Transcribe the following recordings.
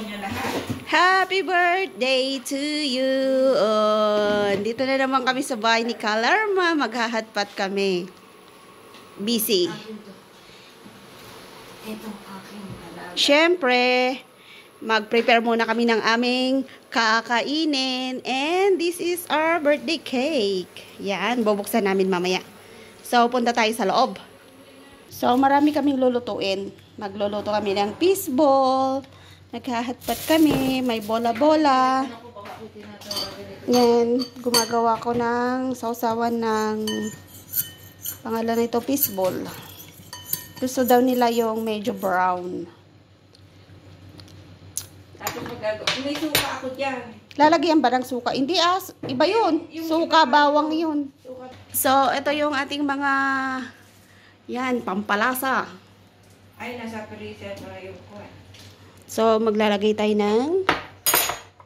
niya lahat. Happy birthday to you! Dito na naman kami sa bahay ni Kalarma. Maghahatpat kami. Busy. Itong aking alaga. Siyempre, mag-prepare muna kami ng aming kakainin. And this is our birthday cake. Yan, bubuksan namin mamaya. So, punta tayo sa loob. So, marami kaming lulutuin. Magluluto kami ng fishball. Naghahatpat kami. May bola-bola. Yan, gumagawa ko ng sausawan ng pangalan nito, fishball. Gusto daw nila yung medyo brown. Tapos may suka ako dyan. Lalagyan ba ng suka? Hindi iba yun. Suka, bawang yun. So, ito yung ating mga yan, pampalasa. Ay, nasa freezer na yung kuha. So, maglalagay tayo ng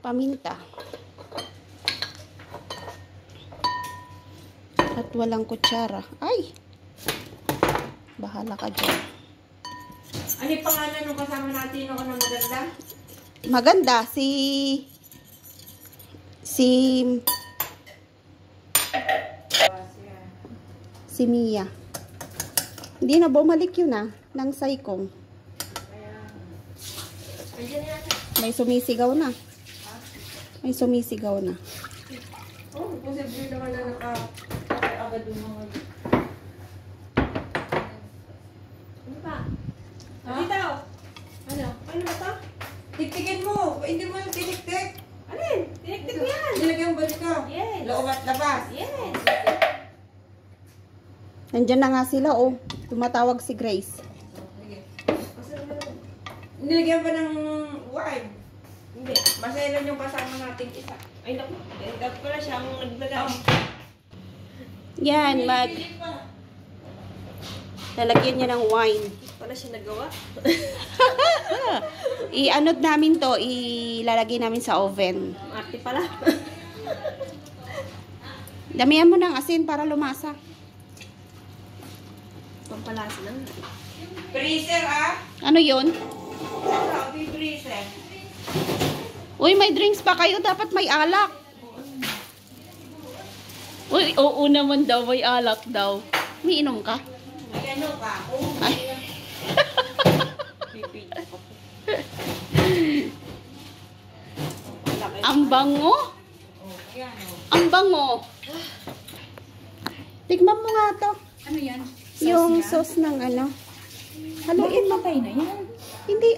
paminta. At walang kutsara. Ay! Bahala ka dyan. Ano yung pangalan nung kasama natin noon na maganda? Maganda, si Mia. Hindi na bumalik yun ng Saikong. May sumisigaw na. May sumisigaw na. Oh, posible naman na naka-agad yung mga... Ano pa? Dito! Ano? Ano ba ito? Tiktikin mo! Hindi mo yung tiniktik! Alin? Tiniktik mo yan! Nilagyan mo balik ka? Yes! Loob at labas? Yes! Nandiyan na nga sila, oh. Tumatawag si Grace. Nilagyan pa ng wine? Hindi. Masailan yung kasama nating isa. Ay, naku. Dapat pala siyang naglagay. Yan, lalagyan niya ng wine. Pala siya nagawa. I-anod namin to, ilalagay namin sa oven. Arte pala. Damihan mo ng asin para lumasa. Pampalasa lang. Freezer, Ano yun? Ano, freezer. Uy, may drinks pa kayo. Dapat may alak. Uy, oo naman daw. May alak daw. May inom ka? May ano ka? Ay. Ang bango. Ang bango. Tikman mo nga to. Ano yan? Yung sauce ng ano. Haluin mo. Patay na yan. Hindi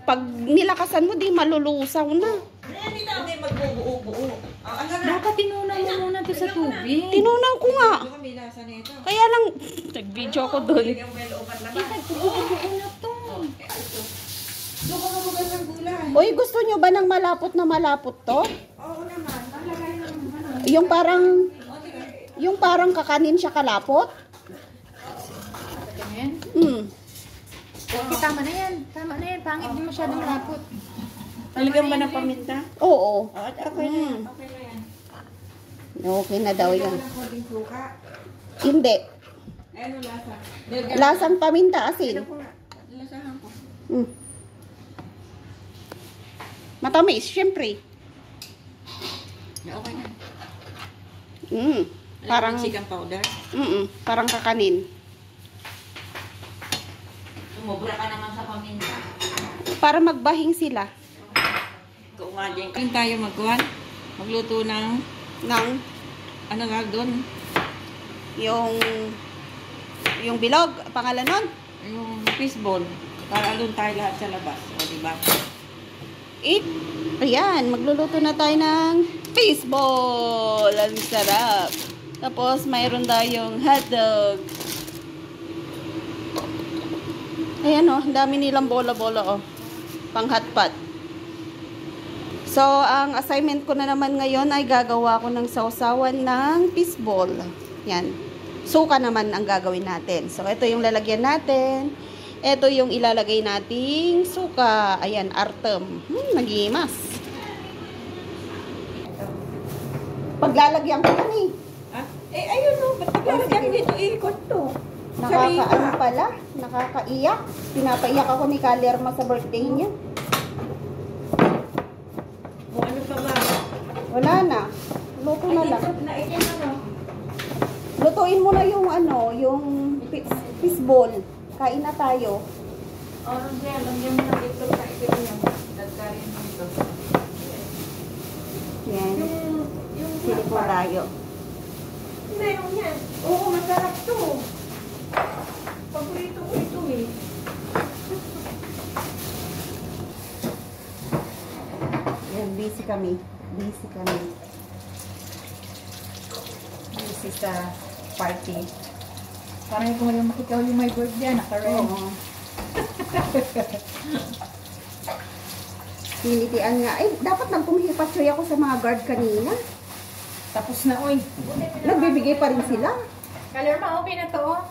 Pag nilakasan mo, di malulusaw na. Hindi magbubuo-buo. Ano na? Dapat tinunan mo muna ito sa tubig. Tinunaw ko nga. Ano kami lasa nito? Kaya lang, nag-video ko doon. Nilagyan mo yung loob at labas. Buo na to. Doon ko mamugas ng gulay. Uy, gusto nyo ba ng malapot na malapot to? Oo naman. Malagay naman. Yung parang kakanin siya kalapot? Ayan. Okay, tama na yan. Tama na yan. Pangit din masyadong lapot. Nilagyan ba ng paminta? Oo. Okay na yan. Okay na yan. Okay na daw yan. Nilagyan ng konting suka. Hindi. Ano lasa? Lasang paminta, asin. Lasahan ko. Matamis, syempre. Okay na. Parang chicken powder. Parang kakanin. Umubra ka naman sa paminta. Para magbahing sila. Ikaw nga dyan. Kung tayo magluto ng ano nga doon? Yung bilog, pangalan nun? Yung fishball. Para doon tayo lahat sa labas. O, diba? Ayan, magluluto na tayo ng fishball. Ang sarap. Tapos, mayroon tayong hotdog. Ayan ang dami nilang bola-bola pang-hotpot. So, ang assignment ko na naman ngayon ay gagawa ko ng sausawan ng fishball. Yan. Suka naman ang gagawin natin. So, ito yung lalagyan natin. Ito yung ilalagay nating suka. Ayan, artem. Nagimas. Paglalagyan ko yan Ayun o. Ba't paglalagyan dito? Ikot to. Nakakaano pala? Nakakaiyak. Pinapaiyak ako ni Kalerma sa birthday niya. Wala na. Luto na lang. Na itin ano? Lutuin mo na yung ano, yung fishball. Kain na tayo. Orange yan. Lagyan mo ng itlog na itin niya. Dagkarin mo ito. Yan. Yung Sili po tayo. meron yan. Oo, masarap to. Paborito ko ito eh. Yan, busy kami. Busy kami. Busy sa party. Parang kung yung makikaw yung my birthday, naka-red. Oo. Pinitian nga. Eh, dapat nang pumihipatsoy ako sa mga guard kanina. Tapos na, oy. Nagbibigay pa rin sila. Color ma, okay na to, oh.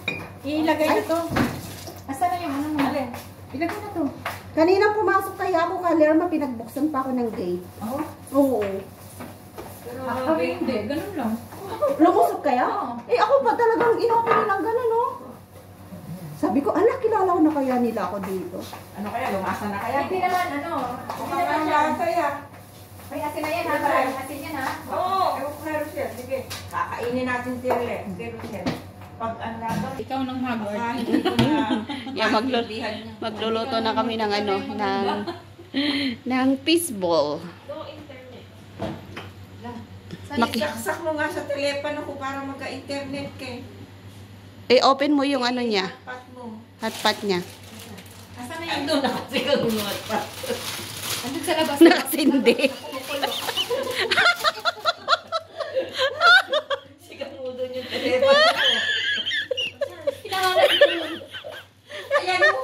Ilagay na to. Asa na yung ano mo? Ilagay na to. Kanina pumasok kaya ako kalerma, pinagbuksan pa ako ng gate. Oo. Oo. Ako hindi, ganun lang. Lumusok kaya? Oo. Eh ako pa talagang inopen nilang gano'n, no? Sabi ko, ala, kilala ko na kaya nila ako dito. Ano kaya? Lumasa na kaya? Hindi naman, ano. Hindi naman siya. Lumasa yan. May asin na yan, ha? Maraming asin yan, ha? Oo. Ewan ko na Rochelle. Sige. Kakainin natin si Rochelle. Si Rochelle. Pag ang laban. Ikaw nang mag-order. Hindi ko na. Yeah, magluluto na kami ng ano, ng fishball. Saksak mo nga sa telepono ko para magka-internet ka eh. I-open mo yung ano niya, Pat mo. hotpot niya. Asa na yan? Andun ako siya gumuhat pa. Andun sa labas. Nakasindi. Sigang mo doon yung telepono ko. Kailangan ko yun. Ayan mo.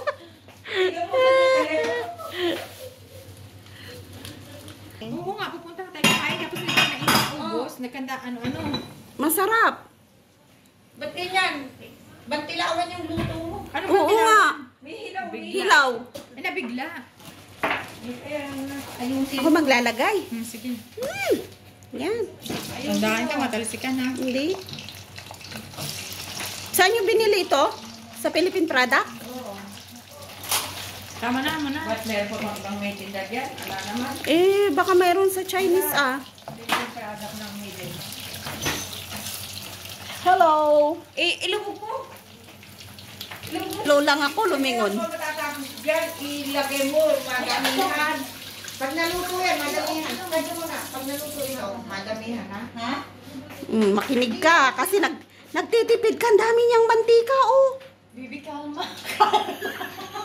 Sigang mo doon yung telepono. Oo nga, pupunta tayo kakain. Tapos hindi na inaubos. Nagkanda, ano-ano. Masarap. Ba't ganyan? Ba't tilawan yung luto mo? Ano ba Oo tila- nga. May hilaw. Hilaw. Ay, nabigla. Kaya na. Ayusin. Ako maglalagay. Sige. Yan. Tandaan ka, matalsikan ha. Hindi. Saan yung binili ito? Sa Philippine product? Tama na, mo na. Ba't meron pa bang may tinda dyan? Ala naman. Eh, baka mayroon sa Chinese ah. Yung product ng Miden. Hello. Ilubog mo. Ilubog mo. Low lang ako, lumingon. Kung matatapos dyan, ilagay mo, madamihan. Pag naluto yan, madamihan. Pwede mo na. Pag naluto ito, madamihan ha? Ha? Makinig ka kasi nagtitipid ka. Ang dami niyang mantika oh. Bibi, kalma.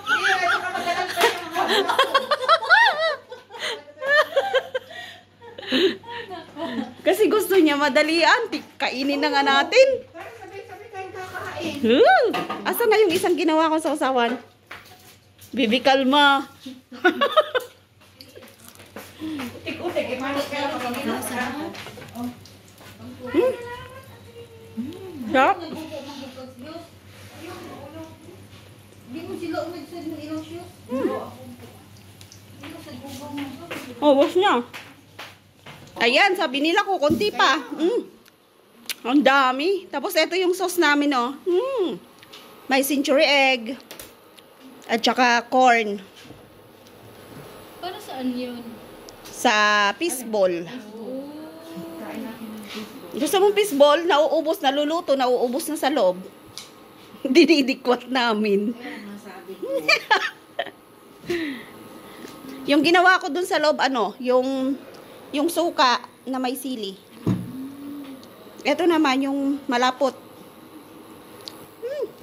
Hindi, ito ka madalang pa yung Kasi gusto niya madalian. Kainin na nga natin. Parang sabay-sabay tayong kakain. Asa na yung isang ginawa ko sa usawan? Bibi, kalma. Utik-utik, eh, paano kaya makamina? Sarap. Oh, was niya. Ayan, sabi nila ko, konti pa. Ang dami. Tapos ito yung sauce namin, oh. May century egg. At saka corn. Para saan yun? Sa fishball. Gusto mong fishball? Nauubos, naluluto, nauubos na sa loob. Dinidikwat namin. Yung ginawa ko dun sa loob, ano, yung suka na may sili. Ito naman, yung malapot.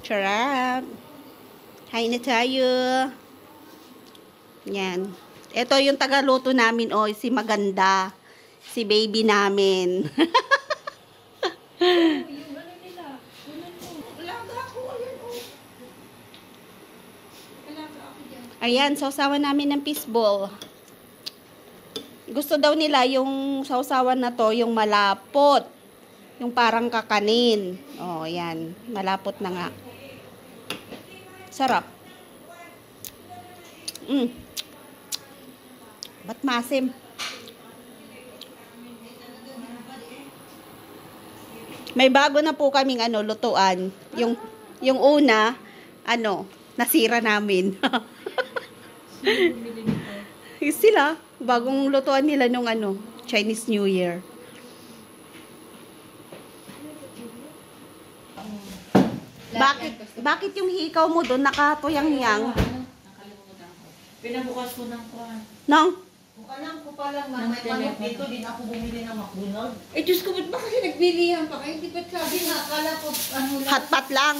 Sarap. Hain na tayo. Yan. Ito yung tagaluto namin, oh, si Maganda. Si baby namin. Ayan, sausawan namin ng fishball. Gusto daw nila yung sausawan na to, yung malapot. Yung parang kakanin. Oh, ayan. Malapot na nga. Sarap. Ba't masim? May bago na po kaming ano, lutuan. Yung una, ano, nasira namin. Sila, bagong lutuan nila nung ano, Chinese New Year. Bakit yung hikaw mo doon nakatuyang-yang? Pinabukas ko ng kuwan. Nang? Kung alam ko pa lang na may manok dito, din ako bumili ng McDonald's. Eh, Diyos ko, ba't ba kasi nagbilihan pa kayo? Di ba't sabi na, akala ko, ano lang. Hotpot lang.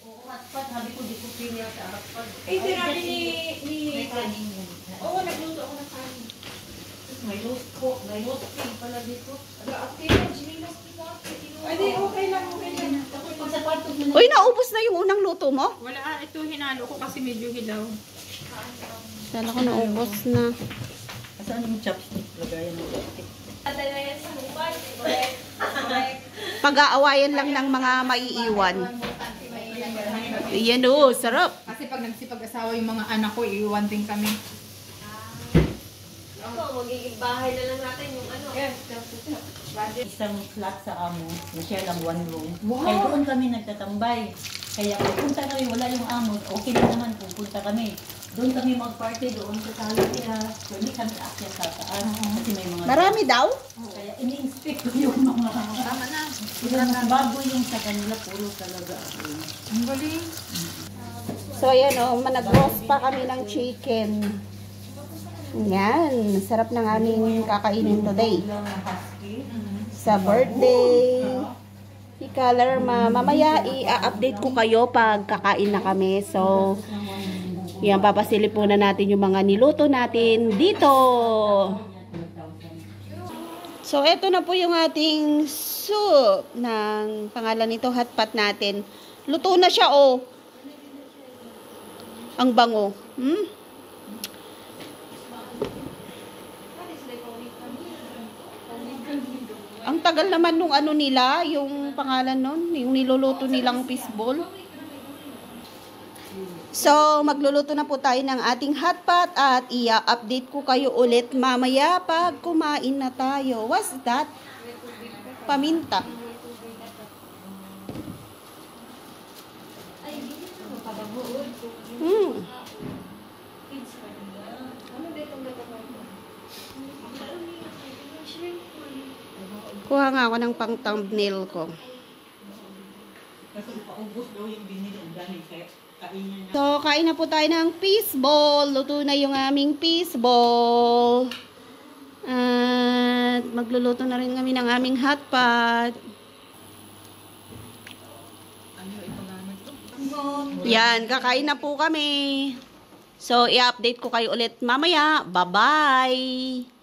Oo, hotpot. Sabi ko, di ko pili sa hotpot. Eh, sinabi ni... May kanin mo. Oo, nagluto ako ng kanin. May roast po. May roast pig pala dito. Ate, Jilinas, ay, di, okay lang, okay lang. Pag sa kwarto mo na. Uy, naubos na yung unang luto mo? Wala, ito hinalo ko kasi medyo hilaw. Kala ko naubos na. Saan yung chopstick? Lagayan ng chopstick. Pag-aawayan lang ng mga maiiwan. Yan o, sarap. Kasi pag nagsipag-asawa yung mga anak ko, iiwan din kami. Magiging bahay na lang natin yung ano. Isang flat sa amo, na share lang one room. Wow. Kaya doon kami nagtatambay. Kaya pupunta kami, wala yung amo, okay na naman, pupunta kami. Doon kami mag-party doon sa sala nila. So, hindi kami aakyat sa taas. Kasi may mga... Marami daw? Kaya ini-inspect ko yung mga... Tama na. Mas bago yung sa kanila, puro talaga. Ang galing. So, ayan o, nag-roast pa kami ng chicken. Yan, sarap ng aming kakainin today. Sa birthday. I-color mamaya i-update ko kayo pag kakain na kami. So, yan, papasilip muna natin yung mga niluto natin dito. So, eto na po yung ating soup ng pangalan nito, hotpot natin. Luto na siya, oh. Ang bango. Ang tagal naman nung ano nila, yung pangalan nun, yung niluluto nilang fishball. So, magluluto na po tayo ng ating hotpot at i-update ko kayo ulit mamaya pag kumain na tayo. What's that? Paminta. Kuha nga ako ng pang thumbnail ko. Kasi paubos daw yung binili ang dahil kaya kainin na. So, kain na po tayo ng fishball. Luto na yung aming fishball. At magluluto na rin kami ng aming hotpot. Yan, kakain na po kami. So, i-update ko kayo ulit mamaya. Bye-bye!